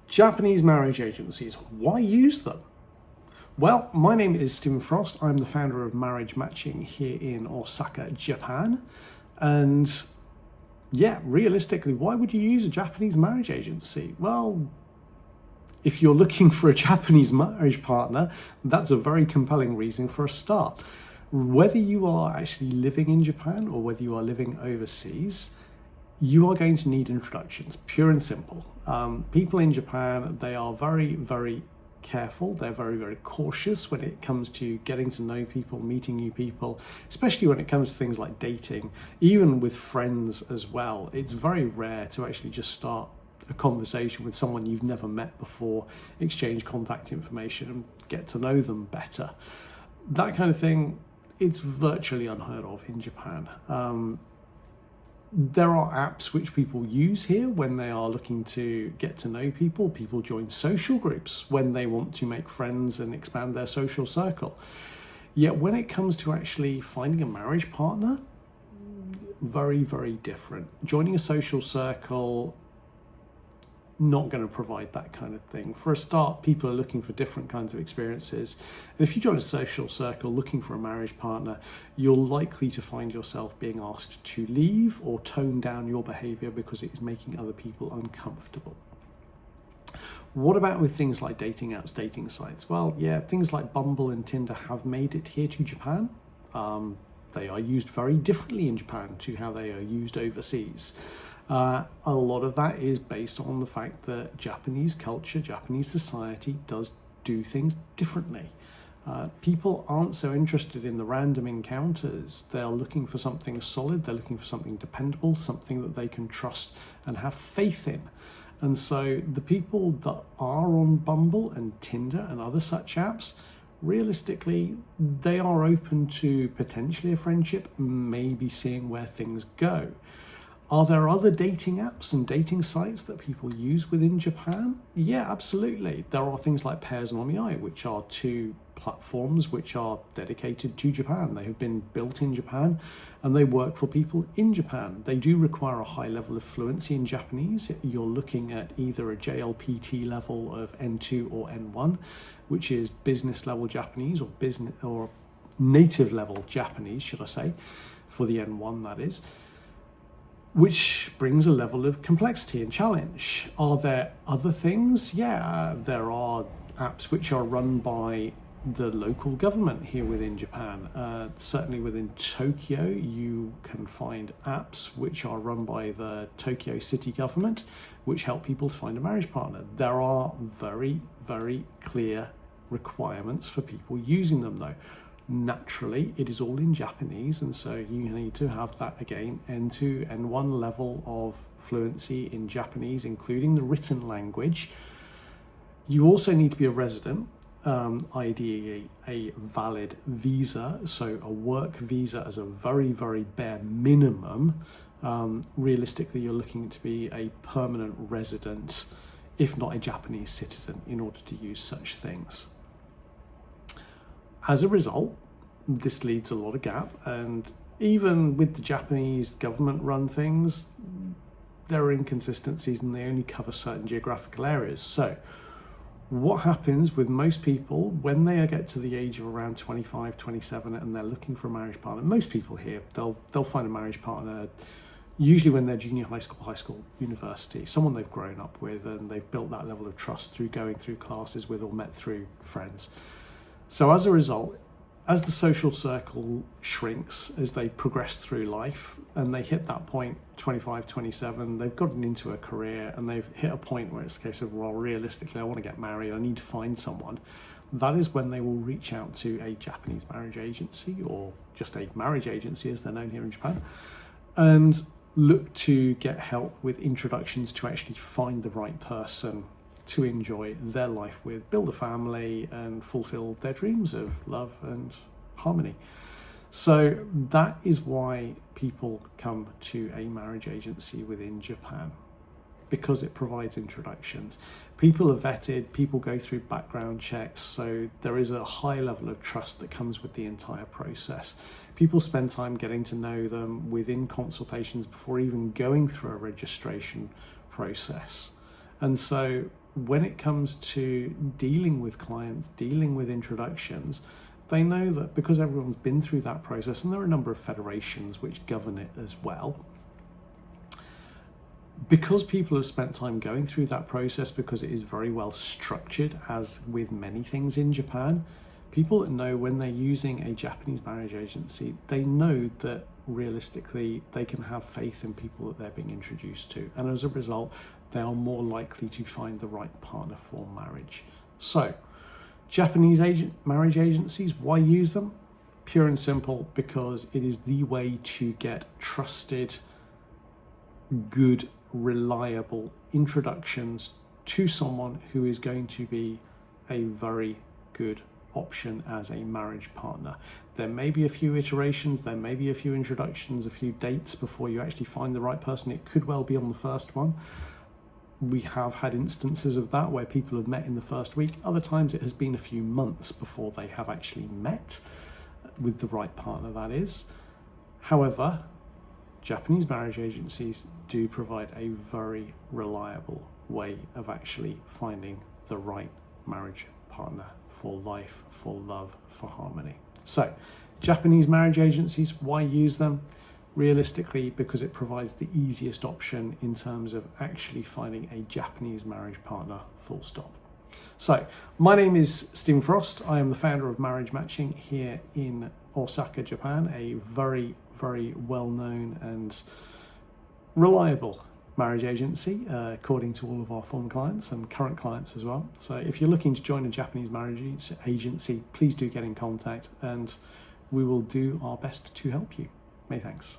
Japanese marriage agencies, why use them? Well, my name is Stephen Frost. I'm the founder of Marriage Matching here in Osaka, Japan. And yeah, realistically, why would you use a Japanese marriage agency? Well, if you're looking for a Japanese marriage partner, that's a very compelling reason for a start. Whether you are actually living in Japan or whether you are living overseas, you are going to need introductions, pure and simple. People in Japan, they are very, very careful. They're very, very cautious when it comes to getting to know people, meeting new people, especially when it comes to things like dating, even with friends as well. It's very rare to actually just start a conversation with someone you've never met before, exchange contact information and get to know them better. That kind of thing, it's virtually unheard of in Japan. There are apps which people use here when they are looking to get to know people. People join social groups when they want to make friends and expand their social circle. Yet when it comes to actually finding a marriage partner, very, very different. Joining a social circle, not going to provide that kind of thing. For a start, people are looking for different kinds of experiences. And if you join a social circle looking for a marriage partner, you're likely to find yourself being asked to leave or tone down your behavior because it is making other people uncomfortable. What about with things like dating apps, dating sites? Well, yeah, things like Bumble and Tinder have made it here to Japan. They are used very differently in Japan to how they are used overseas. A lot of that is based on the fact that Japanese culture, Japanese society does do things differently. People aren't so interested in the random encounters. They're looking for something solid, they're looking for something dependable, something that they can trust and have faith in. And so the people that are on Bumble and Tinder and other such apps, realistically, they are open to potentially a friendship, maybe seeing where things go. Are there other dating apps and dating sites that people use within Japan? Yeah, absolutely. There are things like Pairs and Omiai, which are two platforms which are dedicated to Japan. They have been built in Japan and they work for people in Japan. They do require a high level of fluency in Japanese. You're looking at either a JLPT level of N2 or N1, which is business level Japanese or business or native level Japanese, should I say, for the N1 that is, which brings a level of complexity and challenge. Are there other things? Yeah, there are apps which are run by the local government here within Japan. Certainly within Tokyo, you can find apps which are run by the Tokyo city government, which help people to find a marriage partner. There are very, very clear requirements for people using them though. Naturally, it is all in Japanese, and so you need to have that again, N2, N1 level of fluency in Japanese, including the written language. You also need to be a resident, ideally a valid visa, so a work visa as a very, very bare minimum. Realistically, you're looking to be a permanent resident, if not a Japanese citizen, in order to use such things. As a result, this leads a lot of gap, and even with the Japanese government-run things, there are inconsistencies and they only cover certain geographical areas. So what happens with most people when they get to the age of around 25, 27 and they're looking for a marriage partner, most people here, they'll find a marriage partner usually when they're junior high school, university, someone they've grown up with and they've built that level of trust through going through classes with or met through friends. So as a result, as the social circle shrinks, as they progress through life and they hit that point, 25, 27, they've gotten into a career and they've hit a point where it's a case of, well, realistically, I want to get married, I need to find someone. That is when they will reach out to a Japanese marriage agency or just a marriage agency as they're known here in Japan and look to get help with introductions to actually find the right person to enjoy their life with, build a family and fulfill their dreams of love and harmony. So that is why people come to a marriage agency within Japan, because it provides introductions. People are vetted, people go through background checks, so there is a high level of trust that comes with the entire process. People spend time getting to know them within consultations before even going through a registration process. And so when it comes to dealing with clients, dealing with introductions, they know that because everyone's been through that process, and there are a number of federations which govern it as well, because people have spent time going through that process, because it is very well structured, as with many things in Japan, people that know when they're using a Japanese marriage agency, they know that realistically they can have faith in people that they're being introduced to. And as a result, they are more likely to find the right partner for marriage. So, Japanese marriage agencies, why use them? Pure and simple, because it is the way to get trusted, good, reliable introductions to someone who is going to be a very good option as a marriage partner. There may be a few iterations, there may be a few introductions, a few dates before you actually find the right person. It could well be on the first one. We have had instances of that where people have met in the first week. Other times it has been a few months before they have actually met with the right partner, that is. However, Japanese marriage agencies do provide a very reliable way of actually finding the right marriage partner for life, for love, for harmony. So, Japanese marriage agencies, why use them? Realistically, because it provides the easiest option in terms of actually finding a Japanese marriage partner, full stop. So, my name is Stephen Frost. I am the founder of Marriage Matching here in Osaka, Japan, a very, very well-known and reliable marriage agency, according to all of our former clients and current clients as well. So if you're looking to join a Japanese marriage agency, please do get in contact and we will do our best to help you. Many thanks.